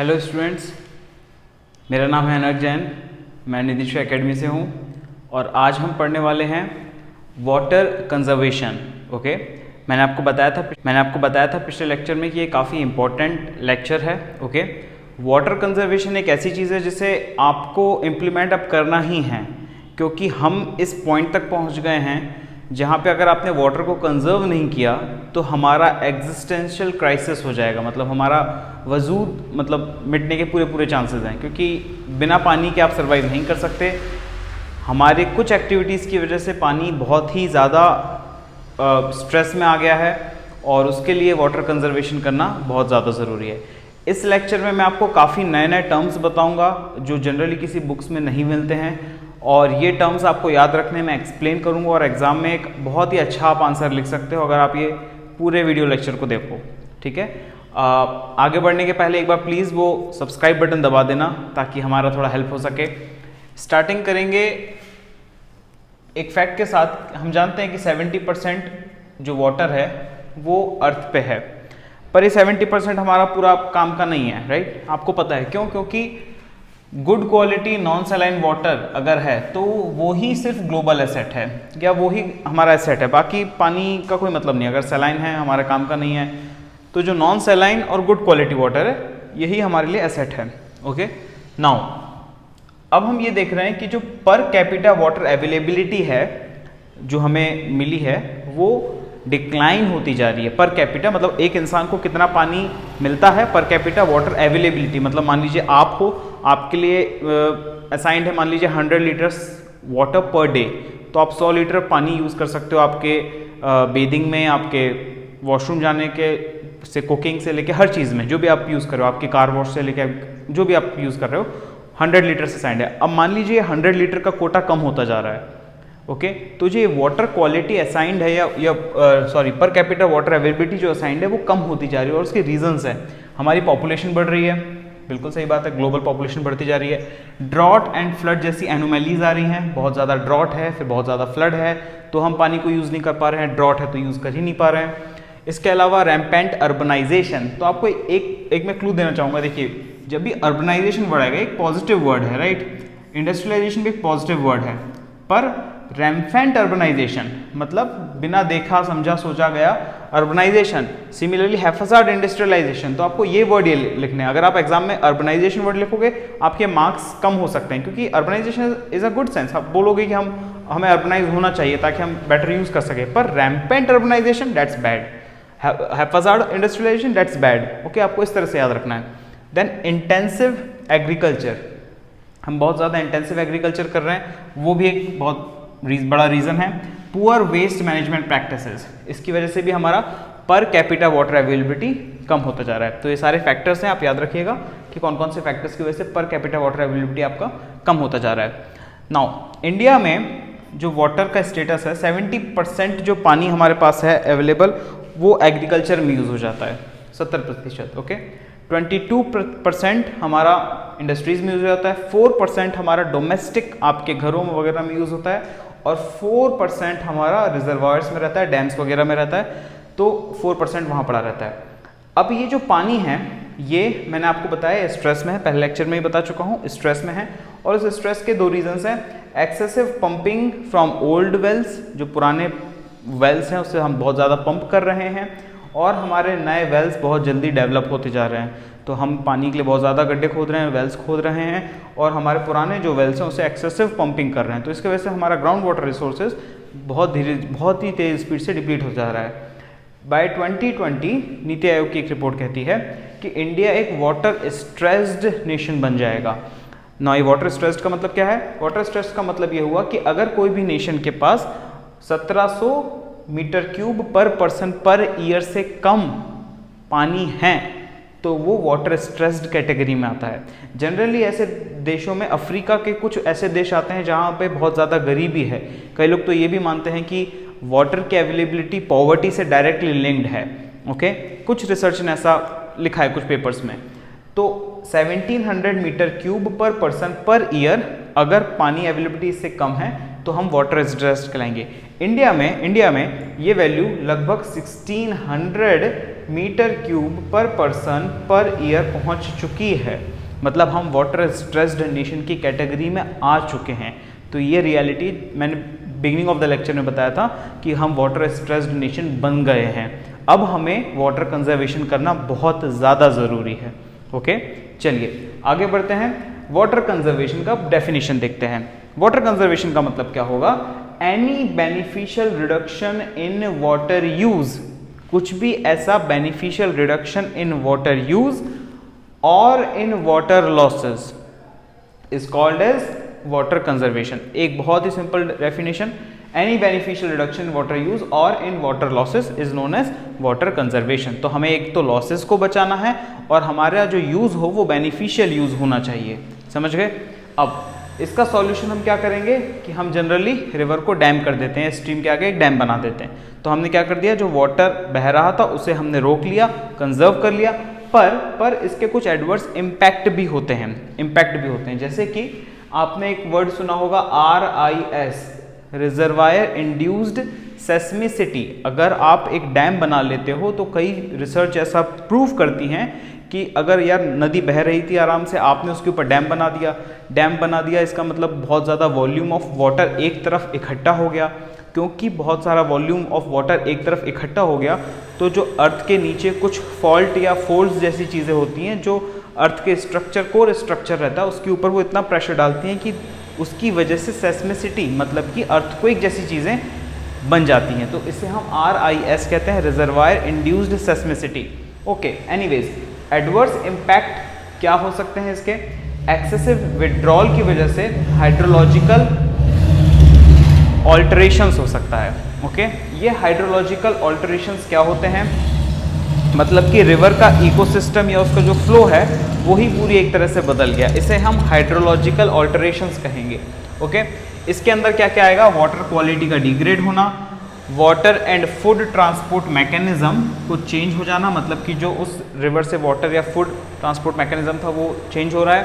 Hello students, मेरा नाम है अनक जैन। मैं निदिश एकेडमी से हूँ और आज हम पढ़ने वाले हैं वाटर कंजर्वेशन। ओके, मैंने आपको बताया था पिछले लेक्चर में कि ये काफ़ी इम्पोर्टेंट लेक्चर है। ओके, वाटर कंजर्वेशन एक ऐसी चीज़ है जिसे आपको इम्प्लीमेंट अब करना ही है, क्योंकि हम इस पॉइंट तक पहुँच गए हैं जहाँ पे अगर आपने वाटर को कंजर्व नहीं किया तो हमारा एग्जिस्टेंशियल क्राइसिस हो जाएगा। मतलब हमारा वजूद मिटने के पूरे चांसेस हैं, क्योंकि बिना पानी के आप सर्वाइव नहीं कर सकते। हमारे कुछ एक्टिविटीज़ की वजह से पानी बहुत ही ज़्यादा स्ट्रेस में आ गया है और उसके लिए वाटर कंजर्वेशन करना बहुत ज़्यादा ज़रूरी है। इस लेक्चर में मैं आपको काफ़ी नए टर्म्स बताऊँगा जो जनरली किसी बुक्स में नहीं मिलते हैं, और ये टर्म्स आपको याद रखने में एक्सप्लेन करूंगा और एग्जाम में एक बहुत ही अच्छा आप आंसर लिख सकते हो अगर आप ये पूरे वीडियो लेक्चर को देखो। ठीक है, आगे बढ़ने के पहले एक बार प्लीज़ वो सब्सक्राइब बटन दबा देना ताकि हमारा थोड़ा हेल्प हो सके। स्टार्टिंग करेंगे एक फैक्ट के साथ। हम जानते हैं कि 70% जो वाटर है वो अर्थ पे है, पर ये 70% हमारा पूरा काम का नहीं है। राइट, आपको पता है क्यों? क्योंकि good quality non saline water अगर है तो वो ही सिर्फ ग्लोबल एसेट है या वो ही हमारा एसेट है, बाकी पानी का कोई मतलब नहीं। अगर सलाइन है हमारे काम का नहीं है, तो जो नॉन सलाइन और गुड क्वालिटी वाटर है यही हमारे लिए एसेट है। ओके, नाउ अब हम ये देख रहे हैं कि जो पर कैपिटा वाटर अवेलेबिलिटी है जो हमें मिली है वो डिक्लाइन होती जा रही है। पर कैपिटा मतलब एक इंसान को कितना पानी मिलता है, पर कैपिटा वाटर अवेलेबिलिटी मतलब मान लीजिए आप हो, आपके लिए असाइंड है मान लीजिए 100 लीटर्स वाटर पर डे, तो आप 100 लीटर पानी यूज़ कर सकते हो आपके बेदिंग में, आपके वॉशरूम जाने के से, कुकिंग से लेके हर चीज़ में जो भी आप यूज़ कर रहे हो, आपके कार वॉश से लेके जो भी आप यूज़ कर रहे हो 100 लीटर से असाइंड है। अब मान लीजिए 100 लीटर का कोटा कम होता जा रहा है। ओके, तो जो वाटर क्वालिटी असाइंड है या पर कैपिटा वाटर अवेलेबिलिटी जो असाइंड है वो कम होती जा रही है, और उसके रीजंस है हमारी पॉपुलेशन बढ़ रही है। बिल्कुल सही बात है, ग्लोबल पॉपुलेशन बढ़ती जा रही है। ड्रॉट एंड फ्लड जैसी एनोमैलीज आ रही हैं, बहुत ज़्यादा ड्रॉट है, फिर बहुत ज़्यादा फ्लड है, तो हम पानी को यूज़ नहीं कर पा रहे हैं। ड्रॉट है तो यूज़ कर ही नहीं पा रहे हैं। इसके अलावा रैम्पेंट अर्बनाइजेशन, तो आपको एक मैं क्लू देना चाहूँगा। देखिए, जब भी अर्बनाइजेशन बढ़ेगा, एक पॉजिटिव वर्ड है, राइट, इंडस्ट्रियलाइजेशन भी एक पॉजिटिव वर्ड है, पर रैम्पेंट अर्बनाइजेशन मतलब बिना देखा समझा सोचा गया अर्बनाइजेशन। सिमिलरली हैफाजार्ड इंडस्ट्रियलाइजेशन, तो आपको ये वर्ड ये लिखने हैं। अगर आप एग्जाम में अर्बनाइजेशन वर्ड लिखोगे आपके मार्क्स कम हो सकते हैं, क्योंकि urbanisation is a good sense. आप बोलोगे कि हमें अर्बनाइज होना चाहिए ताकि हम बेटर यूज कर सके, पर rampant urbanization that's bad, haphazard industrialization that's bad. Okay, आपको इस तरह से याद रखना है। देन इंटेंसिव एग्रीकल्चर, हम बहुत ज़्यादा इंटेंसिव एग्रीकल्चर कर रहे हैं, वो भी एक बहुत बड़ा रीज़न है। पुअर वेस्ट मैनेजमेंट प्रैक्टिसेस, इसकी वजह से भी हमारा पर कैपिटा वाटर अवेलेबिलिटी कम होता जा रहा है। तो ये सारे फैक्टर्स हैं, आप याद रखिएगा कि कौन कौन से फैक्टर्स की वजह से पर कैपिटा वाटर अवेलेबिलिटी आपका कम होता जा रहा है। नाउ इंडिया में जो वाटर का स्टेटस है, 70% जो पानी हमारे पास है अवेलेबल वो एग्रीकल्चर में यूज़ हो जाता है, 70%। ओके, 22% हमारा इंडस्ट्रीज में यूज़ हो जाता है, 4% हमारा डोमेस्टिक आपके घरों में वगैरह में यूज़ होता है, और 4% हमारा रिजर्वायर्स में रहता है, डैम्स वगैरह में रहता है, तो 4% वहाँ पड़ा रहता है। अब ये जो पानी है ये मैंने आपको बताया स्ट्रेस में है, पहले लेक्चर में ही बता चुका हूँ, स्ट्रेस में है। और इस स्ट्रेस के दो रीजंस हैं, excessive pumping from old wells, जो पुराने वेल्स हैं उससे हम बहुत ज़्यादा पंप कर रहे हैं, और हमारे नए वेल्स बहुत जल्दी डेवलप होते जा रहे हैं, तो हम पानी के लिए बहुत ज़्यादा गड्ढे खोद रहे हैं, वेल्स खोद रहे हैं, और हमारे पुराने जो वेल्स हैं उससे एक्सेसिव पंपिंग कर रहे हैं, तो इसकी वजह से हमारा ग्राउंड वाटर रिसोर्सेज बहुत ही तेज़ स्पीड से डिप्लीट हो जा रहा है। बाय 2020 नीति आयोग की एक रिपोर्ट कहती है कि इंडिया एक वाटर स्ट्रेस्ड नेशन बन जाएगा। ना, ये वाटर स्ट्रेस्ड का मतलब क्या है? वाटर स्ट्रेस्ड का मतलब ये हुआ कि अगर कोई भी नेशन के पास 1700 मीटर क्यूब पर पर्सन पर ईयर से कम पानी है तो वो वाटर स्ट्रेस्ड कैटेगरी में आता है। जनरली ऐसे देशों में, अफ्रीका के कुछ ऐसे देश आते हैं जहाँ पे बहुत ज़्यादा गरीबी है। कई लोग तो ये भी मानते हैं कि वाटर की अवेलेबिलिटी पॉवर्टी से डायरेक्टली लिंक्ड है। ओके, कुछ रिसर्च ने ऐसा लिखा है कुछ पेपर्स में। तो 1700 मीटर क्यूब पर पर्सन पर ईयर अगर पानी अवेलेबिलिटी इससे कम है तो हम वाटर स्ट्रेस्ड कहलाएंगे। इंडिया में ये वैल्यू लगभग 1600 मीटर क्यूब पर पर्सन पर ईयर पहुंच चुकी है। मतलब हम वाटर स्ट्रेस्ड नेशन की कैटेगरी में आ चुके हैं। तो ये रियलिटी मैंने बिगिनिंग ऑफ द लेक्चर में बताया था कि हम वाटर स्ट्रेस्ड नेशन बन गए हैं। अब हमें वाटर कंजर्वेशन करना बहुत ज़्यादा ज़रूरी है। ओके, चलिए आगे बढ़ते हैं। वाटर कंजर्वेशन का डेफिनेशन देखते हैं। वाटर कंजर्वेशन का मतलब क्या होगा? Any beneficial reduction in water use, कुछ भी ऐसा beneficial reduction in water use और in water losses is called as water conservation. एक बहुत ही simple definition, any beneficial reduction in water use और in water losses is known as water conservation. तो हमें एक तो लॉसेस को बचाना है और हमारा जो यूज हो वो बेनिफिशियल यूज होना चाहिए। समझ गए? अब इसका सॉल्यूशन हम क्या करेंगे कि हम जनरली रिवर को डैम कर देते हैं, स्ट्रीम के आगे एक डैम बना देते हैं। तो हमने क्या कर दिया, जो वाटर बह रहा था उसे हमने रोक लिया, कंजर्व कर लिया। पर इसके कुछ एडवर्स इम्पैक्ट भी होते हैं, जैसे कि आपने एक वर्ड सुना होगा RIS, रिजर्वायर इंड्यूस्ड सेस्मिसिटी। अगर आप एक डैम बना लेते हो तो कई रिसर्च ऐसा प्रूव करती हैं कि अगर यार नदी बह रही थी आराम से, आपने उसके ऊपर डैम बना दिया, इसका मतलब बहुत ज़्यादा वॉल्यूम ऑफ वाटर एक तरफ इकट्ठा हो गया। क्योंकि बहुत सारा वॉल्यूम ऑफ वाटर एक तरफ इकट्ठा हो गया तो जो अर्थ के नीचे कुछ फॉल्ट या फोल्ड्स जैसी चीज़ें होती हैं, जो अर्थ के स्ट्रक्चर, कोर स्ट्रक्चर रहता है, उसके ऊपर वो इतना प्रेशर डालती हैं कि उसकी वजह से सेस्मिसिटी, मतलब कि अर्थक्वेक जैसी चीज़ें बन जाती हैं। तो इसे हम RIS कहते हैं, reservoir induced seismicity. Okay, anyways adverse impact क्या हो सकते हैं इसके? एक्सेसिव विड्रॉल की वजह से हाइड्रोलॉजिकल ऑल्टरेशंस हो सकता है। ओके, ये हाइड्रोलॉजिकल ऑल्टरेशंस क्या होते हैं? मतलब कि रिवर का इकोसिस्टम या उसका जो फ्लो है वही पूरी एक तरह से बदल गया। इसे हम हाइड्रोलॉजिकल ऑल्टरेशंस कहेंगे। ओके, इसके अंदर क्या क्या आएगा? वाटर क्वालिटी का डिग्रेड होना, water and food transport mechanism को चेंज हो जाना, मतलब कि जो उस रिवर से वाटर या फूड ट्रांसपोर्ट मैकेनिज्म था वो चेंज हो रहा है।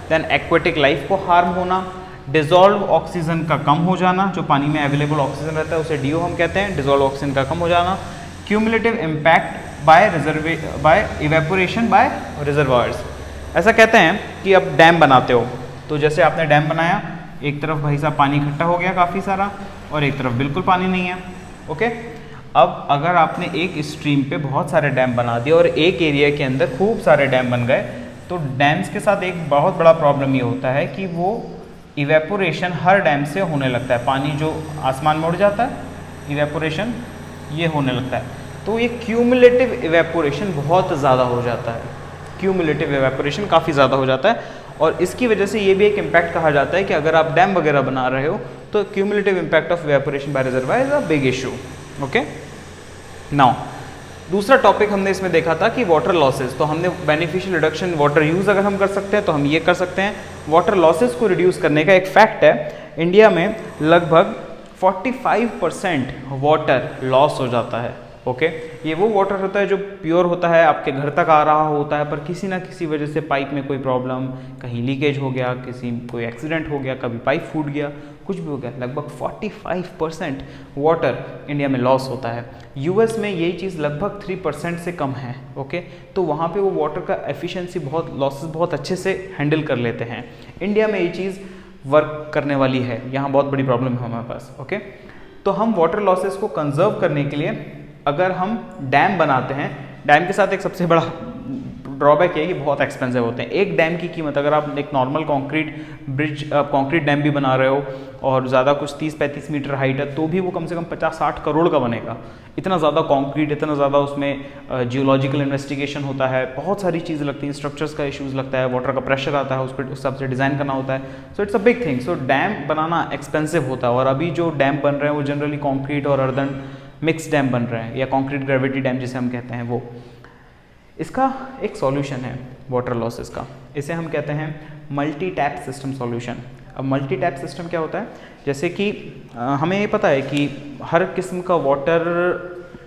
देन एक्वेटिक लाइफ को हार्म होना, डिजॉल्व ऑक्सीजन का कम हो जाना, जो पानी में अवेलेबल ऑक्सीजन रहता है उसे DO हम कहते हैं, डिजॉल्व ऑक्सीजन का कम हो जाना। Cumulative impact by evaporation by reservoirs. ऐसा कहते हैं कि अब डैम बनाते हो तो जैसे आपने डैम बनाया, एक तरफ भाई साहब पानी इकट्ठा हो गया काफ़ी सारा और एक तरफ बिल्कुल पानी नहीं है। ओके, अब अगर आपने एक स्ट्रीम पे बहुत सारे डैम बना दिए और एक एरिया के अंदर खूब सारे डैम बन गए, तो डैम्स के साथ एक बहुत बड़ा प्रॉब्लम ये होता है कि वो इवेपोरेशन हर डैम से होने लगता है। पानी जो आसमान में उड़ जाता है, इवेपोरेशन ये होने लगता है। तो ये क्यूमुलेटिव इवेपोरेशन बहुत ज़्यादा हो जाता है, क्यूमुलेटिव इवेपोरेशन काफ़ी ज़्यादा हो जाता है। और इसकी वजह से ये भी एक इम्पैक्ट कहा जाता है कि अगर आप डैम वगैरह बना रहे हो तो cumulative impact of evaporation by reservoir is a big issue. Okay, now दूसरा टॉपिक हमने इसमें देखा था कि वाटर लॉसेस। तो हमने बेनिफिशियल रिडक्शन वाटर यूज़ अगर हम कर सकते हैं तो हम ये कर सकते हैं। वाटर लॉसेस को रिड्यूस करने का एक फैक्ट है, इंडिया में लगभग 45% वाटर लॉस हो जाता है। ओके, ये वो वाटर होता है जो प्योर होता है, आपके घर तक आ रहा होता है, पर किसी ना किसी वजह से पाइप में कोई प्रॉब्लम, कहीं लीकेज हो गया, कोई एक्सीडेंट हो गया, कभी पाइप फूट गया, कुछ भी हो गया, लगभग 45% वाटर इंडिया में लॉस होता है। US में यही चीज़ लगभग 3% से कम है। ओके, तो वहाँ पे वो वाटर का एफिशिएंसी लॉसेस बहुत अच्छे से हैंडल कर लेते हैं। इंडिया में ये चीज़ वर्क करने वाली है, यहाँ बहुत बड़ी प्रॉब्लम है हमारे पास। ओके, तो हम वाटर लॉसेस को कंजर्व करने के लिए अगर हम डैम बनाते हैं, डैम के साथ एक सबसे बड़ा ड्रॉबैक है कि बहुत एक्सपेंसिव होते हैं। एक डैम की कीमत, अगर आप एक नॉर्मल कंक्रीट डैम भी बना रहे हो और ज़्यादा कुछ 30-35 मीटर हाइट है, तो भी वो कम से कम 50-60 करोड़ का बनेगा। इतना ज़्यादा कंक्रीट, इतना ज़्यादा उसमें जियोलॉजिकल इन्वेस्टिगेशन होता है, बहुत सारी चीज़ें लगती हैं, स्ट्रक्चर्स का इश्यूज़ लगता है, वाटर का प्रेशर आता है, उस पर उस हिसाब से डिज़ाइन करना होता है। So it's a big thing. So damn banana expensive होता है। और अभी जो डैम बन रहे हैं वो जनरली कॉन्क्रीट और अर्दन मिक्स डैम बन रहे हैं, या कॉन्क्रीट ग्रेविटी डैम जिसे हम कहते हैं वो। इसका एक सॉल्यूशन है वाटर लॉसेस का, इसे हम कहते हैं मल्टी टैप सिस्टम सॉल्यूशन। अब मल्टी टैप सिस्टम क्या होता है? जैसे कि हमें ये पता है कि हर किस्म का वाटर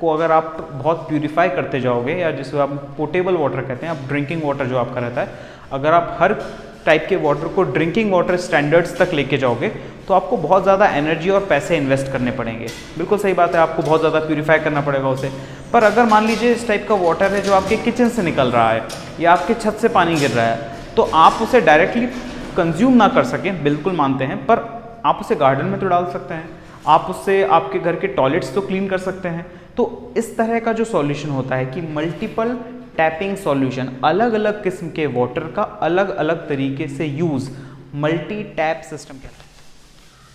को अगर आप बहुत प्यूरिफाई करते जाओगे, या जिसे आप पोर्टेबल वाटर कहते हैं, आप ड्रिंकिंग वाटर जो आपका रहता है, अगर आप हर टाइप के वाटर को ड्रिंकिंग वाटर स्टैंडर्ड्स तक लेके जाओगे तो आपको बहुत ज़्यादा एनर्जी और पैसे इन्वेस्ट करने पड़ेंगे। बिल्कुल सही बात है, आपको बहुत ज़्यादा प्यूरिफाई करना पड़ेगा उसे। पर अगर मान लीजिए इस टाइप का वाटर है जो आपके किचन से निकल रहा है या आपके छत से पानी गिर रहा है, तो आप उसे डायरेक्टली कंज्यूम ना कर सकें, बिल्कुल मानते हैं, पर आप उसे गार्डन में तो डाल सकते हैं, आप उससे आपके घर के टॉयलेट्स तो क्लीन कर सकते हैं। तो इस तरह का जो सॉल्यूशन होता है कि मल्टीपल टैपिंग सॉल्यूशन, अलग अलग किस्म के वाटर का अलग अलग तरीके से यूज़, मल्टी टैप सिस्टम कहते हैं।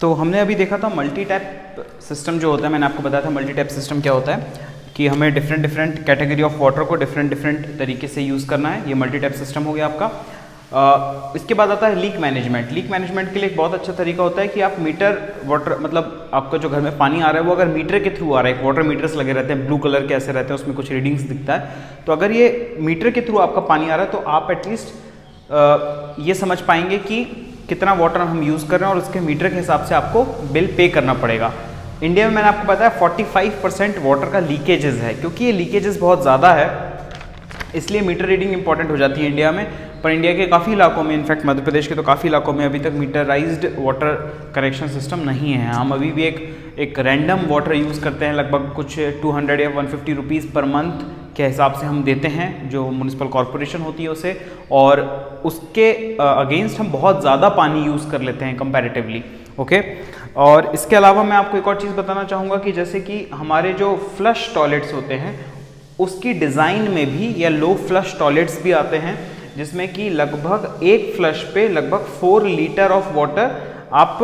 तो हमने अभी देखा था मल्टी टैप सिस्टम जो होता है, मैंने आपको बताया था मल्टी टैप सिस्टम क्या होता है, कि हमें डिफरेंट कैटेगरी ऑफ वाटर को डिफरेंट तरीके से यूज़ करना है। ये मल्टी टैप सिस्टम हो गया आपका। इसके बाद आता है लीक मैनेजमेंट। लीक मैनेजमेंट के लिए एक बहुत अच्छा तरीका होता है कि आप मीटर वाटर, मतलब आपका जो घर में पानी आ रहा है वो अगर मीटर के थ्रू आ रहा है, एक वाटर मीटर्स लगे रहते हैं ब्लू कलर के ऐसे रहते हैं, उसमें कुछ रीडिंग्स दिखता है, तो अगर ये मीटर के थ्रू आपका पानी आ रहा है तो आप एटलीस्ट ये समझ पाएंगे कि कितना वाटर हम यूज़ कर रहे हैं और उसके मीटर के हिसाब से आपको बिल पे करना पड़ेगा। इंडिया में मैंने आपको बताया 45% वाटर का लीकेजेस है, क्योंकि ये लीकेजेस बहुत ज़्यादा है इसलिए मीटर रीडिंग इंपॉर्टेंट हो जाती है इंडिया में। पर इंडिया के काफ़ी इलाकों में, इनफैक्ट मध्य प्रदेश के तो काफ़ी इलाकों में अभी तक मीटराइज्ड वाटर करेक्शन सिस्टम नहीं है। हम अभी भी एक रैंडम वाटर यूज़ करते हैं, लगभग कुछ 200 या 150 रुपीज़ पर मंथ के हिसाब से हम देते हैं जो म्यूनिसिपल कॉरपोरेशन होती है उसे, और उसके अगेंस्ट हम बहुत ज़्यादा पानी यूज़ कर लेते हैं कंपैरेटिवली। ओके, और इसके अलावा मैं आपको एक और चीज़ बताना चाहूँगा कि जैसे कि हमारे जो फ्लश टॉयलेट्स होते हैं उसकी डिज़ाइन में भी या लो फ्लश टॉयलेट्स भी आते हैं, जिसमें कि लगभग एक फ्लश पे लगभग 4 लीटर ऑफ वाटर आप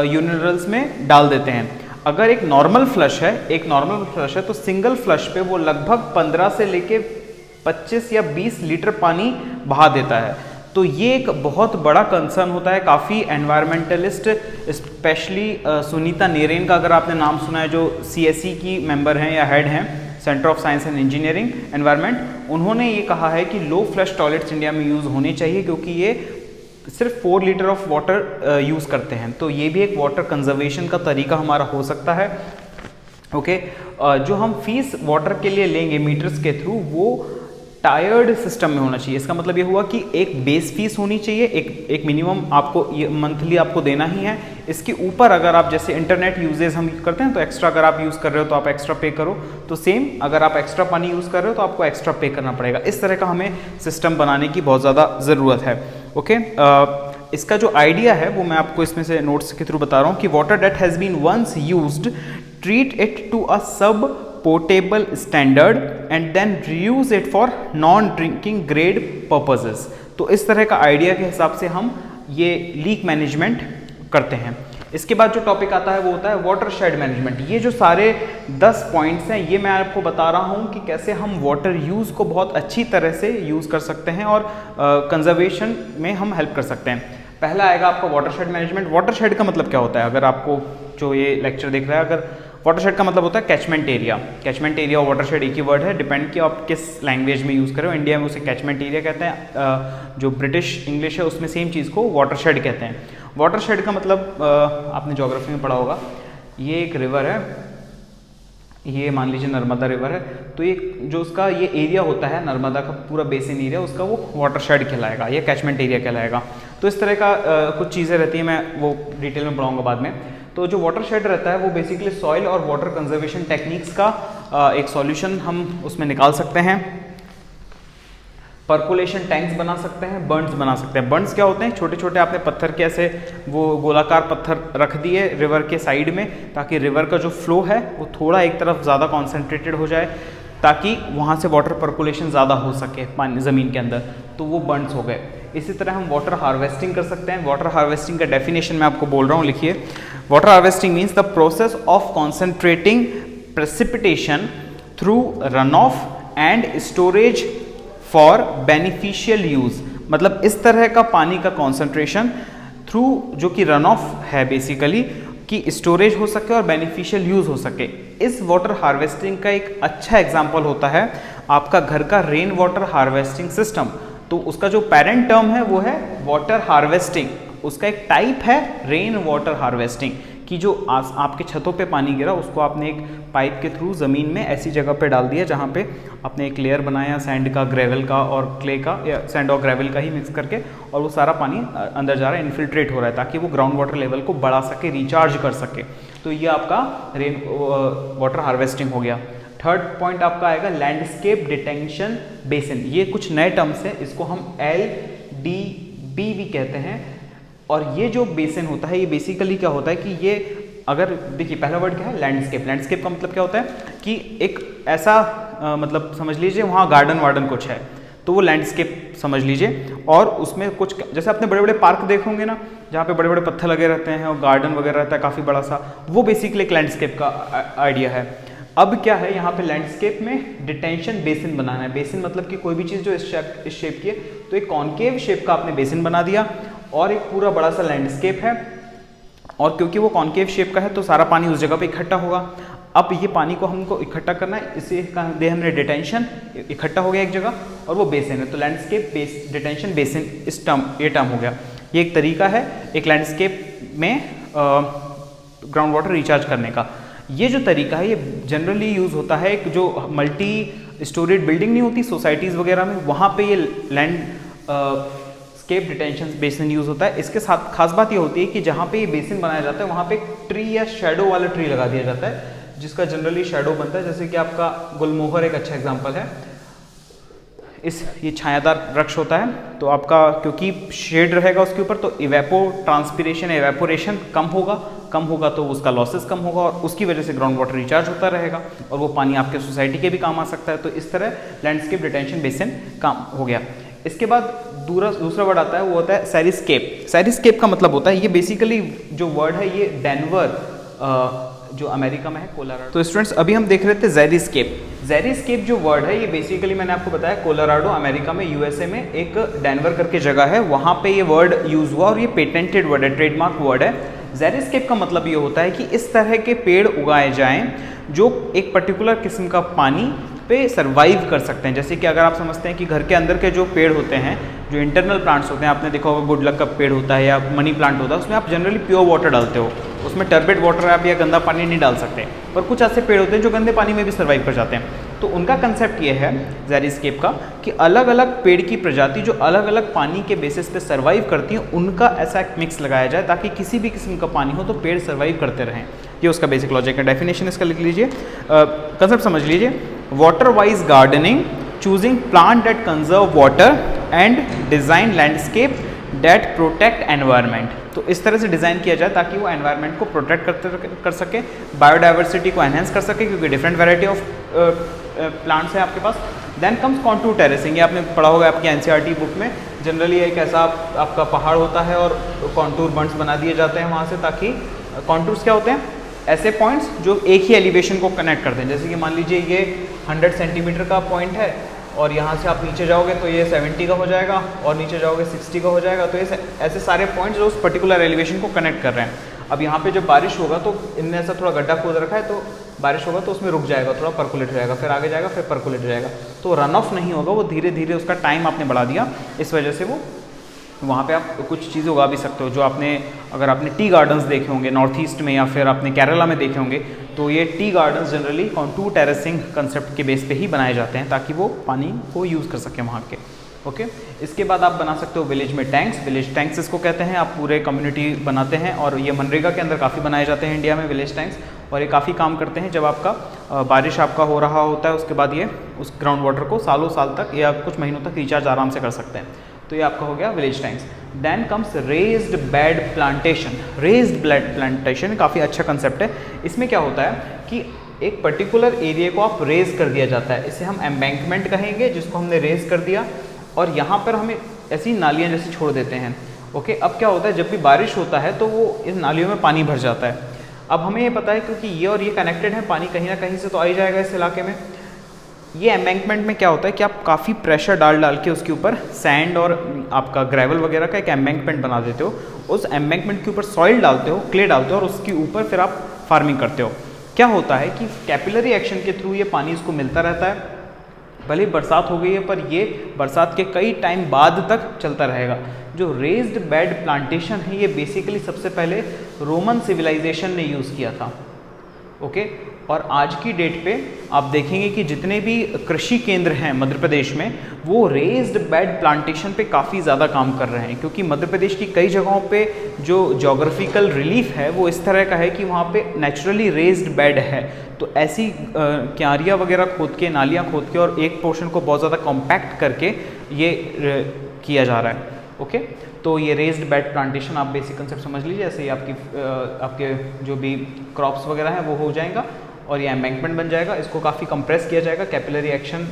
यूरिनल्स में डाल देते हैं। अगर एक नॉर्मल फ्लश है तो सिंगल फ्लश पे वो लगभग 15 से लेके 25 या 20 लीटर पानी बहा देता है। तो ये एक बहुत बड़ा कंसर्न होता है। काफ़ी एनवायरमेंटलिस्ट, स्पेशली सुनीता नेरेन का अगर आपने नाम सुना है, जो CSE की मेंबर हैं या हेड हैं, centre of science and engineering environment, उन्होंने ये कहा है कि लो फ्लश टॉयलेट्स इंडिया में यूज़ होने चाहिए क्योंकि ये सिर्फ 4 लीटर ऑफ वाटर यूज़ करते हैं। तो ये भी एक वाटर कंजर्वेशन का तरीका हमारा हो सकता है। ओके, जो हम फीस वाटर के लिए लेंगे मीटर्स के थ्रू, वो टायर्ड सिस्टम में होना चाहिए। इसका मतलब ये हुआ कि एक बेस फीस होनी चाहिए, एक मिनिमम आपको ये मंथली आपको देना ही है। इसके ऊपर अगर आप जैसे इंटरनेट यूजेज हम करते हैं तो एक्स्ट्रा अगर आप यूज़ कर रहे हो तो आप एक्स्ट्रा पे करो, तो सेम अगर आप एक्स्ट्रा पानी यूज़ कर रहे हो तो आपको एक्स्ट्रा पे करना पड़ेगा। इस तरह का हमें सिस्टम बनाने की बहुत ज़्यादा ज़रूरत है। ओके, इसका जो आइडिया है वो मैं आपको इसमें से नोट्स के थ्रू बता रहा हूँ कि water that has been once used, treat it to a sub portable standard and then reuse it for non drinking grade purposes. तो इस तरह का आइडिया के हिसाब से हम ये लीक मैनेजमेंट करते हैं। इसके बाद जो टॉपिक आता है वो होता है वाटर शेड मैनेजमेंट। ये जो सारे 10 पॉइंट्स हैं ये मैं आपको बता रहा हूँ कि कैसे हम वाटर यूज़ को बहुत अच्छी तरह से यूज़ कर सकते हैं और कंजर्वेशन में हम हेल्प कर सकते हैं। पहला आएगा आपका water shade management. Water shade का मतलब क्या होता है? अगर आपको जो ये लेक्चर देख रहा है, अगर वाटर शेड का मतलब होता है कैचमेंट एरिया। कैचमेंट एरिया और वाटर शेड एक ही वर्ड है, डिपेंड कि आप किस लैंग्वेज में यूज़ कर रहे हो। इंडिया में उसे कैचमेंट एरिया कहते हैं, जो ब्रिटिश इंग्लिश है उसमें सेम चीज़ को वाटर शेड कहते हैं। वाटर शेड का मतलब आपने ज्योग्राफी में पढ़ा होगा, ये एक रिवर है, ये मान लीजिए नर्मदा रिवर है, तो ये जो उसका ये एरिया होता है नर्मदा का पूरा बेसिन एरिया, उसका वो वाटर शेड कहलाएगा, ये कैचमेंट एरिया कहलाएगा। तो इस तरह का कुछ चीज़ें रहती हैं, मैं वो डिटेल में पढ़ाऊँगा बाद में। तो जो वाटर शेड रहता है वो बेसिकली सॉइल और वाटर कंजर्वेशन टेक्निक्स का एक सॉल्यूशन हम उसमें निकाल सकते हैं। पर्कुलेशन टैंक्स बना सकते हैं, बर्न्स बना सकते हैं। बर्न्स क्या होते हैं? छोटे छोटे आपने पत्थर के ऐसे वो गोलाकार पत्थर रख दिए रिवर के साइड में, ताकि रिवर का जो फ्लो है वो थोड़ा एक तरफ ज़्यादा कॉन्सेंट्रेटेड हो जाए, ताकि वहाँ से वाटर पर्कुलेशन ज़्यादा हो सके पानी ज़मीन के अंदर, तो वो बर्न्स हो गए। इसी तरह हम वाटर हार्वेस्टिंग कर सकते हैं। वाटर हार्वेस्टिंग का डेफिनेशन मैं आपको बोल रहा हूँ, लिखिए। Water harvesting means the process of concentrating precipitation through run of and storage for beneficial use. मतलब इस तरह का पानी का कॉन्सेंट्रेशन थ्रू जो कि रन ऑफ है बेसिकली, कि स्टोरेज हो सके और बेनिफिशियल यूज़ हो सके। इस वाटर हार्वेस्टिंग का एक अच्छा एग्जाम्पल होता है आपका घर का रेन वाटर हार्वेस्टिंग सिस्टम। तो उसका जो पेरेंट टर्म है वो है वाटर हार्वेस्टिंग, उसका एक टाइप है रेन वाटर हार्वेस्टिंग, कि जो आपके छतों पे पानी गिरा उसको आपने एक पाइप के थ्रू ज़मीन में ऐसी जगह पे डाल दिया जहाँ पे आपने एक लेयर बनाया सैंड का, ग्रेवल का और क्ले का, या सैंड और ग्रेवल का ही मिक्स करके, और वो सारा पानी अंदर जा रहा है, इन्फिल्ट्रेट हो रहा है, ताकि वो ग्राउंड वाटर लेवल को बढ़ा सके, रिचार्ज कर सके। तो ये आपका रेन वाटर हार्वेस्टिंग हो गया। थर्ड पॉइंट आपका आएगा लैंडस्केप डिटेंशन बेसिन। ये कुछ नए टर्म्स हैं, इसको हम LDB भी कहते हैं। और ये जो बेसिन होता है ये बेसिकली क्या होता है कि ये अगर देखिए पहला वर्ड क्या है लैंडस्केप। लैंडस्केप का मतलब क्या होता है कि एक ऐसा मतलब समझ लीजिए वहाँ गार्डन वार्डन कुछ है तो वो लैंडस्केप समझ लीजिए। और उसमें कुछ जैसे आपने बड़े बड़े पार्क देखे होंगे ना जहाँ पे बड़े बड़े पत्थर लगे रहते हैं और गार्डन वगैरह रहता है काफ़ी बड़ा सा, वो बेसिकली एक लैंडस्केप का आइडिया है। अब क्या है यहाँ पे लैंडस्केप में डिटेंशन बेसिन बनाना है। बेसिन मतलब कि कोई भी चीज़ जो इस शेप की है तो एक कॉनकेव शेप का आपने बेसिन बना दिया और एक पूरा बड़ा सा लैंडस्केप है। और क्योंकि वो कॉनकेव शेप का है तो सारा पानी उस जगह पे इकट्ठा होगा। अब ये पानी को हमको इकट्ठा करना है, इसे दे हमने डिटेंशन, इकट्ठा हो गया एक जगह और वो बेसिन है। तो लैंडस्केप डिटेंशन बेसिन इस टर्म ये टर्म हो गया। ये एक तरीका है एक लैंडस्केप में ग्राउंड वाटर रिचार्ज करने का। ये जो तरीका है ये जनरली यूज़ होता है एक जो मल्टी स्टोरेड बिल्डिंग नहीं होती सोसाइटीज़ वगैरह में, वहाँ पे ये लैंडस्केप डिटेंशन बेसिन यूज़ होता है। इसके साथ खास बात ये होती है कि जहाँ पे ये बेसिन बनाया जाता है वहाँ पे एक ट्री या शेडो वाला ट्री लगा दिया जाता है जिसका जनरली शेडो बनता है। जैसे कि आपका गुलमोहर एक अच्छा एग्जांपल है। ये छायादार वृक्ष होता है तो आपका क्योंकि शेड रहेगा उसके ऊपर तो एवेपोरेशन कम होगा तो उसका लॉसेस कम होगा और उसकी वजह से ग्राउंड वाटर रिचार्ज होता रहेगा और वो पानी आपके सोसाइटी के भी काम आ सकता है। तो इस तरह लैंडस्केप डिटेंशन बेसिन काम हो गया। इसके बाद दूसरा वर्ड आता है वो होता है सैरिस्केप। सैरिस्केप का मतलब होता है ये बेसिकली जो वर्ड है ये डेनवर जो अमेरिका में है कोलोराडो। तो स्टूडेंट्स अभी हम देख रहे थे ज़ेरिस्केप। ज़ेरिस्केप जो वर्ड है ये बेसिकली मैंने आपको बताया कोलोराडो अमेरिका में USA में एक डेनवर करके जगह है वहाँ पे ये वर्ड यूज़ हुआ और ये पेटेंटेड वर्ड है, ट्रेडमार्क वर्ड है। ज़ेरिस्केप का मतलब ये होता है कि इस तरह के पेड़ उगाए जाएं जो एक पर्टिकुलर किस्म का पानी पे सर्वाइव कर सकते हैं। जैसे कि अगर आप समझते हैं कि घर के अंदर के जो पेड़ होते हैं जो इंटरनल प्लांट्स होते हैं, आपने देखा होगा गुड लक का पेड़ होता है या मनी प्लांट होता है, उसमें आप जनरली प्योर वाटर डालते हो, उसमें टर्बेड वाटर आप या गंदा पानी नहीं डाल सकते। पर कुछ ऐसे पेड़ होते हैं जो गंदे पानी में भी सर्वाइव कर जाते हैं। तो उनका कंसेप्ट ये है ज़ेरिस्केप का कि अलग अलग पेड़ की प्रजाति जो अलग अलग पानी के बेसिस पे सर्वाइव करती हैं उनका ऐसा एक मिक्स लगाया जाए ताकि किसी भी किस्म का पानी हो तो पेड़ सर्वाइव करते रहें। ये उसका बेसिक लॉजिक है। डेफिनेशन इसका लिख लीजिए, कंसेप्ट समझ लीजिए। Water wise gardening, choosing plant that conserve water and design landscape that protect environment. तो इस तरह से डिज़ाइन किया जाए ताकि वो एनवायरनमेंट को प्रोटेक्ट कर सके, बायोडाइवर्सिटी को एनहेंस कर सके क्योंकि डिफरेंट वैरायटी ऑफ प्लांट्स है आपके पास। Then comes contour terracing. ये आपने पढ़ा होगा आपकी NCERT बुक में। जनरली एक ऐसा आपका पहाड़ होता है और कॉन्टूर बंड्स बना दिए जाते हैं वहाँ से, ताकि कॉन्टूर्स क्या होते हैं ऐसे पॉइंट्स जो एक ही एलिवेशन को कनेक्ट करते हैं। जैसे कि मान लीजिए ये 100 सेंटीमीटर का पॉइंट है और यहाँ से आप नीचे जाओगे तो ये 70 का हो जाएगा और नीचे जाओगे 60 का हो जाएगा। तो ये ऐसे सारे पॉइंट्स जो उस पर्टिकुलर एलिवेशन को कनेक्ट कर रहे हैं। अब यहाँ पे जब बारिश होगा तो इनने ऐसा थोड़ा गड्ढा खोद रखा है तो बारिश होगा तो उसमें रुक जाएगा, थोड़ा परकुलेट हो जाएगा, फिर आगे जाएगा, फिर परकुलेट हो जाएगा। तो रन ऑफ नहीं होगा, वो धीरे धीरे उसका टाइम आपने बढ़ा दिया, इस वजह से वो वहाँ पे आप कुछ चीज़ें उगा भी सकते हो। जो आपने अगर आपने टी गार्डन्स देखे होंगे नॉर्थ ईस्ट में या फिर आपने केरला में देखे होंगे तो ये tea gardens generally contour terracing concept के बेस पे ही बनाए जाते हैं ताकि वो पानी को यूज़ कर सकें वहाँ के। ओके, इसके बाद आप बना सकते हो विलेज में टैंक्स। विलेज टैंक्स इसको कहते हैं। आप पूरे कम्युनिटी बनाते हैं और ये मनरेगा के अंदर काफ़ी बनाए जाते हैं इंडिया में विलेज टैंक्स, और ये काफ़ी काम करते हैं। जब आपका बारिश आपका हो रहा होता है उसके बाद ये उस ग्राउंड वाटर को सालों साल तक या कुछ महीनों तक रिचार्ज आराम से कर सकते हैं। तो ये आपका हो गया village tanks. Then comes raised bed plantation. Raised bed plantation काफ़ी अच्छा कंसेप्ट है। इसमें क्या होता है कि एक पर्टिकुलर एरिया को आप रेज कर दिया जाता है, इसे हम एम्बैंकमेंट कहेंगे, जिसको हमने रेज कर दिया और यहाँ पर हमें ऐसी नालियाँ जैसी छोड़ देते हैं। ओके, अब क्या होता है जब भी बारिश होता है तो वो इन नालियों में पानी भर जाता है। अब हमें ये पता है क्योंकि ये और ये कनेक्टेड है, पानी कहीं ना कहीं से तो आ ही जाएगा इस इलाके में। ये एम्बैंकमेंट में क्या होता है कि आप काफ़ी प्रेशर डाल के उसके ऊपर सैंड और आपका ग्रेवल वगैरह का एक एम्बैंकमेंट बना देते हो। उस एम्बैंकमेंट के ऊपर सॉइल डालते हो, क्ले डालते हो और उसके ऊपर फिर आप फार्मिंग करते हो। क्या होता है कि कैपिलरी एक्शन के थ्रू ये पानी इसको मिलता रहता है। भले ही बरसात हो गई है पर ये बरसात के कई टाइम बाद तक चलता रहेगा। जो रेज्ड बेड प्लांटेशन है ये बेसिकली सबसे पहले रोमन सिविलाइजेशन ने यूज़ किया था। ओके, और आज की डेट पे आप देखेंगे कि जितने भी कृषि केंद्र हैं मध्य प्रदेश में, वो रेज्ड बेड प्लांटेशन पे काफ़ी ज़्यादा काम कर रहे हैं, क्योंकि मध्य प्रदेश की कई जगहों पे जो जोग्राफिकल रिलीफ है वो इस तरह का है कि वहाँ पे नेचुरली रेज्ड बेड है। तो ऐसी क्यारियाँ वगैरह खोद के, नालियाँ खोद के और एक पोर्शन को बहुत ज़्यादा कॉम्पैक्ट करके ये किया जा रहा है। ओके, तो ये रेज्ड बेड प्लांटेशन आप बेसिक कंसेप्ट समझ लीजिए। ऐसे ही आपके जो भी क्रॉप्स वगैरह हैं वो हो जाएगा और ये एम्बैंकमेंट बन जाएगा। इसको काफ़ी कंप्रेस किया जाएगा, कैपिलरी एक्शन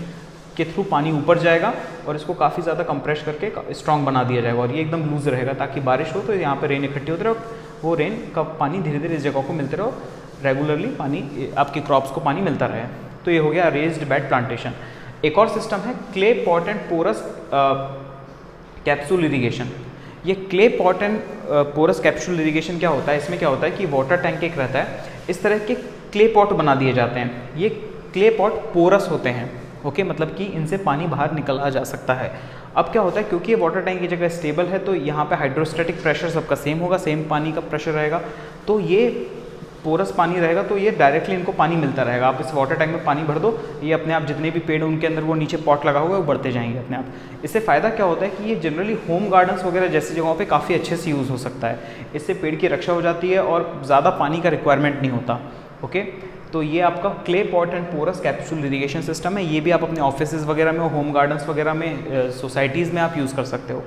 के थ्रू पानी ऊपर जाएगा और इसको काफ़ी ज़्यादा कंप्रेस करके स्ट्रॉन्ग बना दिया जाएगा और ये एकदम लूज रहेगा, ताकि बारिश हो तो यहाँ पे रेन इकट्ठी होती रहे, वो रेन का पानी धीरे धीरे इस जगह को मिलते रहो, रेगुलरली पानी आपकी क्रॉप्स को पानी मिलता रहे। तो ये हो गया रेज्ड बेड प्लांटेशन। एक और सिस्टम है clay pot and porous capsule irrigation. ये clay pot and porous capsule irrigation क्या होता है? इसमें क्या होता है कि वाटर टैंक एक रहता है, इस तरह के क्ले पॉट बना दिए जाते हैं। ये क्ले पॉट पोरस होते हैं, ओके, मतलब कि इनसे पानी बाहर निकला जा सकता है। अब क्या होता है, क्योंकि ये वाटर टैंक की जगह स्टेबल है तो यहाँ पे हाइड्रोस्टैटिक प्रेशर सबका सेम होगा, सेम पानी का प्रेशर रहेगा, तो ये पोरस पानी रहेगा तो ये डायरेक्टली इनको पानी मिलता रहेगा। आप इस वाटर टैंक में पानी भर दो, ये अपने आप जितने भी पेड़ उनके अंदर वो नीचे पॉट लगा हुआ है वो बढ़ते जाएंगे अपने आप। इससे फ़ायदा क्या होता है कि ये जनरली होम गार्डन्स वगैरह जैसी जगहों पे काफ़ी अच्छे से यूज़ हो सकता है। इससे पेड़ की रक्षा हो जाती है और ज़्यादा पानी का रिक्वायरमेंट नहीं होता। ओके, तो ये आपका clay pot and porous capsule irrigation system है। ये भी आप अपने ऑफिसेज़ वगैरह में, होम गार्डन्स वगैरह में, सोसाइटीज़ में आप यूज़ कर सकते हो।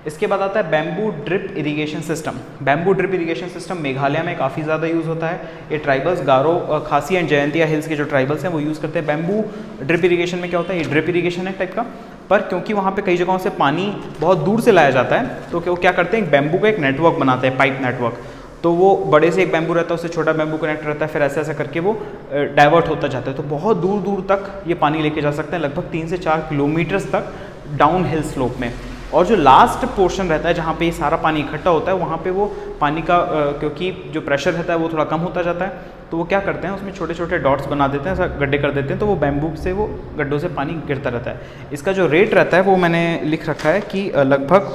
इसके बाद आता है bamboo drip irrigation system. Bamboo drip irrigation system Meghalaya में काफ़ी ज़्यादा यूज़ होता है। ये ट्राइबल्स, गारो, खासी एंड जयंतिया हिल्स के जो ट्राइबल्स हैं वो यूज़ करते हैं। बैम्बू ड्रिप इरिगेशन में क्या होता है, ये ड्रिप इरिगेशन है टाइप का, पर क्योंकि वहाँ पे कई जगहों से पानी बहुत दूर से लाया जाता है तो वो क्या करते हैं, एक बैम्बू का एक नेटवर्क बनाते हैं, पाइप नेटवर्क। तो वो बड़े से एक बैम्बू रहता है, उससे छोटा बैम्बू कनेक्ट रहता है, फिर ऐसे ऐसे करके वो डाइवर्ट होता जाता है। तो बहुत दूर दूर तक ये पानी लेके जा सकते हैं, लगभग 3 से 4 किलोमीटर्स तक डाउन हिल स्लोप में। और जो लास्ट पोर्शन रहता है जहाँ पे ये सारा पानी इकट्ठा होता है, वहाँ पे वो पानी का क्योंकि जो प्रेशर रहता है वो थोड़ा कम होता जाता है, तो वो क्या करते हैं, उसमें छोटे छोटे डॉट्स बना देते हैं, ऐसा गड्ढे कर देते हैं, तो वो बैम्बू से, वो गड्ढों से पानी गिरता रहता है। इसका जो रेट रहता है वो मैंने लिख रखा है कि लगभग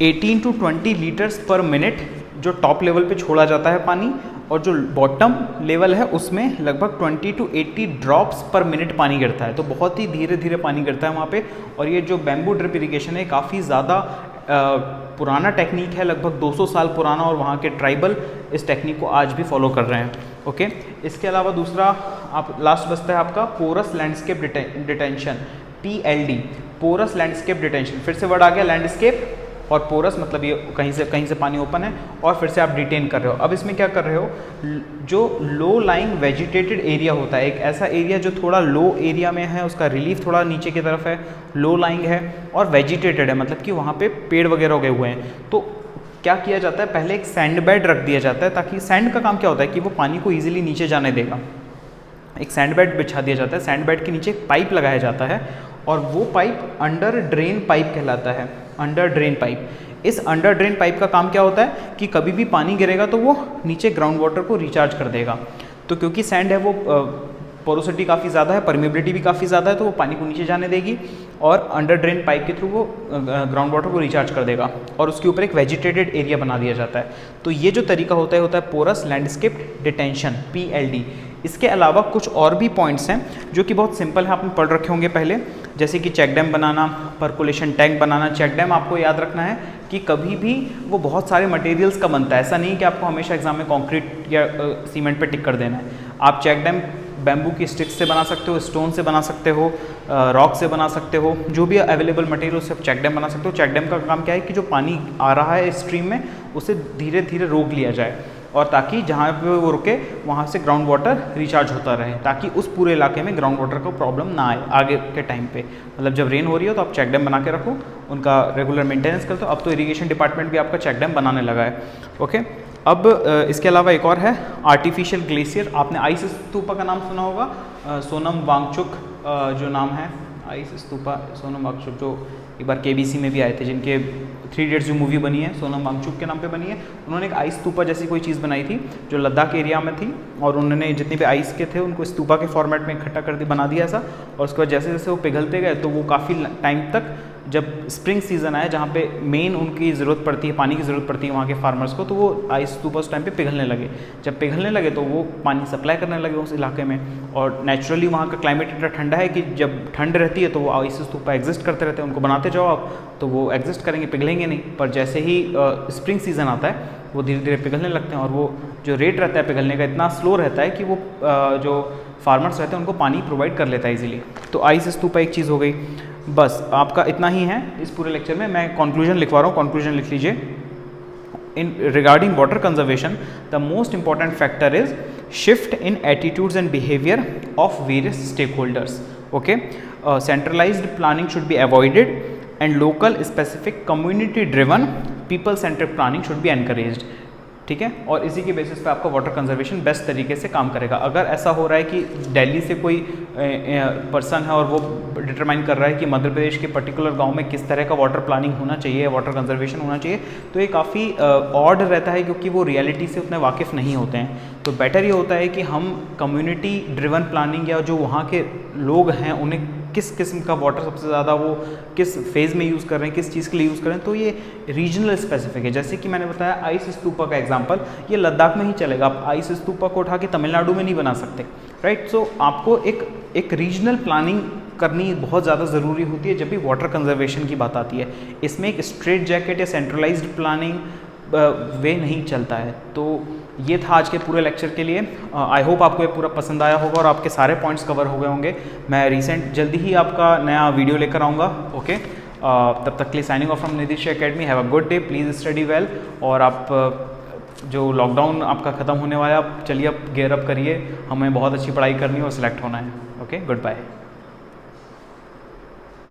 18 to 20 लीटर्स पर मिनट जो टॉप लेवल पे छोड़ा जाता है पानी, और जो बॉटम लेवल है उसमें लगभग 20 to 80 ड्रॉप्स पर मिनट पानी गिरता है। तो बहुत ही धीरे धीरे पानी गिरता है वहाँ पे। और ये जो बैम्बू ड्रिप इरिगेशन है काफ़ी ज़्यादा पुराना टेक्निक है, लगभग 200 साल पुराना, और वहाँ के ट्राइबल इस टेक्निक को आज भी फॉलो कर रहे हैं। ओके, इसके अलावा दूसरा आप लास्ट बचता है आपका porous landscape detention, PLD, porous landscape detention. फिर से वर्ड आ गया लैंडस्केप और पोरस, मतलब ये कहीं से पानी ओपन है और फिर से आप डिटेन कर रहे हो। अब इसमें क्या कर रहे हो, जो लो लाइंग वेजिटेटेड एरिया होता है, एक ऐसा एरिया जो थोड़ा लो एरिया में है, उसका रिलीफ थोड़ा नीचे की तरफ है, लो लाइंग है और वेजिटेटेड है, मतलब कि वहाँ पे पेड़ वगैरह उगे हुए हैं, तो क्या किया जाता है, पहले एक सैंड बेड रख दिया जाता है, ताकि सैंड का काम क्या होता है कि वो पानी को ईजिली नीचे जाने देगा। एक सैंड बेड बिछा दिया जाता है, सैंड बेड के नीचे एक पाइप लगाया जाता है और वो पाइप अंडर ड्रेन पाइप कहलाता है, अंडर ड्रेन पाइप। इस अंडर ड्रेन पाइप का काम क्या होता है कि कभी भी पानी गिरेगा तो वो नीचे ग्राउंड वाटर को रिचार्ज कर देगा। तो क्योंकि सैंड है वो पोरोसिटी काफ़ी ज़्यादा है, परमेबिलिटी भी काफ़ी ज़्यादा है, तो वो पानी को नीचे जाने देगी और अंडर ड्रेन पाइप के थ्रू वो ग्राउंड वाटर को रिचार्ज कर देगा और उसके ऊपर एक वेजिटेटेड एरिया बना दिया जाता है। तो ये जो तरीका होता है पोरस लैंडस्केप डिटेंशन, PLD। इसके अलावा कुछ और भी पॉइंट्स हैं जो कि बहुत सिंपल है, आपने पढ़ रखे होंगे पहले, जैसे कि चेक डैम बनाना, पर्कुलेशन टैंक बनाना। चेक डैम आपको याद रखना है कि कभी भी वो बहुत सारे मटेरियल्स का बनता है, ऐसा नहीं कि आपको हमेशा एग्जाम में कंक्रीट या सीमेंट पे टिक कर देना है। आप चेक डैम बैम्बू की स्टिक्स से बना सकते हो, स्टोन से बना सकते हो, रॉक से बना सकते हो, जो भी अवेलेबल मटेरियल उससे आप चेक डैम बना सकते हो। चेक डैम का काम क्या है कि जो पानी आ रहा है स्ट्रीम में उसे धीरे धीरे रोक लिया जाए और ताकि जहाँ पे वो रुके वहाँ से ग्राउंड वाटर रिचार्ज होता रहे, ताकि उस पूरे इलाके में ग्राउंड वाटर को प्रॉब्लम ना आए आगे के टाइम पे। मतलब जब रेन हो रही हो तो आप चेक डैम बना के रखो, उनका रेगुलर मेंटेनेंस करते हो। अब तो इरिगेशन डिपार्टमेंट भी आपका चेक डैम बनाने लगा है। ओके, अब इसके अलावा एक और है आर्टिफिशियल ग्लेशियर। आपने आइस स्तूपा का नाम सुना होगा, सोनम वांगचुक जो नाम है, आइस स्तूपा सोनम वांगचुक, जो एक बार KBC में भी आए थे, जिनके 3 Idiots जो मूवी बनी है सोनम वांगचुक के नाम पे बनी है। उन्होंने एक आइस स्तूपा जैसी कोई चीज़ बनाई थी जो लद्दाख एरिया में थी, और उन्होंने जितने भी आइस के थे उनको स्तूपा के फॉर्मेट में इकट्ठा कर बना दिया ऐसा, और उसके बाद जैसे जैसे वो पिघलते गए तो वो काफ़ी टाइम तक जब स्प्रिंग सीज़न आए जहाँ पे मेन उनकी ज़रूरत पड़ती है, पानी की ज़रूरत पड़ती है वहाँ के फार्मर्स को, तो वो आइस स्तूप उस टाइम पे पिघलने लगे। जब पिघलने लगे तो वो पानी सप्लाई करने लगे उस इलाके में, और नेचुरली वहाँ का क्लाइमेट इतना ठंडा है कि जब ठंड रहती है तो वो आइस स्तूप एग्जिस्ट करते रहते हैं, उनको बनाते जाओ आप तो वो एग्जिस्ट करेंगे, पिघलेंगे नहीं। पर जैसे ही स्प्रिंग सीज़न आता है वो धीरे धीरे पिघलने लगते हैं, और वो जो रेट रहता है पिघलने का इतना स्लो रहता है कि वो जो फार्मर्स रहते हैं उनको पानी प्रोवाइड कर लेता है इजीली। तो आइस स्तूपा एक चीज़ हो गई। बस आपका इतना ही है इस पूरे लेक्चर में। मैं कंक्लूजन लिखवा रहा हूँ, कंक्लूजन लिख लीजिए। In regarding water conservation the most important factor is shift in attitudes and behaviour of various stakeholders. Okay, centralised planning should be avoided and local specific community driven people centric planning should be encouraged. ठीक है, और इसी के basis पे आपका water conservation best तरीके से काम करेगा। अगर ऐसा हो रहा है कि दिल्ली से कोई पर्सन है और वो डिटरमाइन कर रहा है कि मध्य प्रदेश के पर्टिकुलर गांव में किस तरह का वाटर प्लानिंग होना चाहिए, वाटर कंजर्वेशन होना चाहिए, तो ये काफ़ी ऑड रहता है क्योंकि वो रियलिटी से उतने वाकिफ़ नहीं होते हैं। तो बेटर ये होता है कि हम कम्युनिटी ड्रिवन प्लानिंग या जो वहाँ के लोग हैं उन्हें किस किस्म का वाटर सबसे ज़्यादा वो किस फेज़ में यूज़ कर रहे हैं, किस चीज़ के लिए यूज़ कर रहे हैं, तो ये रीजनल स्पेसिफिक है। जैसे कि मैंने बताया आइस स्तूपा का एग्जांपल, ये लद्दाख में ही चलेगा, आप आइस स्तूपा को उठा के तमिलनाडु में नहीं बना सकते, राइट। सो आपको एक रीजनल प्लानिंग करनी बहुत ज़्यादा ज़रूरी होती है जब भी वाटर कंजर्वेशन की बात आती है। इसमें एक स्ट्रेट जैकेट या सेंट्रलाइज्ड प्लानिंग वे नहीं चलता है। तो ये था आज के पूरे लेक्चर के लिए। आई होप आपको ये पूरा पसंद आया होगा और आपके सारे पॉइंट्स कवर हो गए होंगे। मैं जल्दी ही आपका नया वीडियो लेकर आऊँगा। ओके, तब तक के लिए signing off from Nidhish academy. Have a good day, please study well. और आप जो लॉकडाउन आपका ख़त्म होने वाला है, आप चलिए अब गियर अप करिए, हमें बहुत अच्छी पढ़ाई करनी है और सिलेक्ट होना है। Okay, good bye.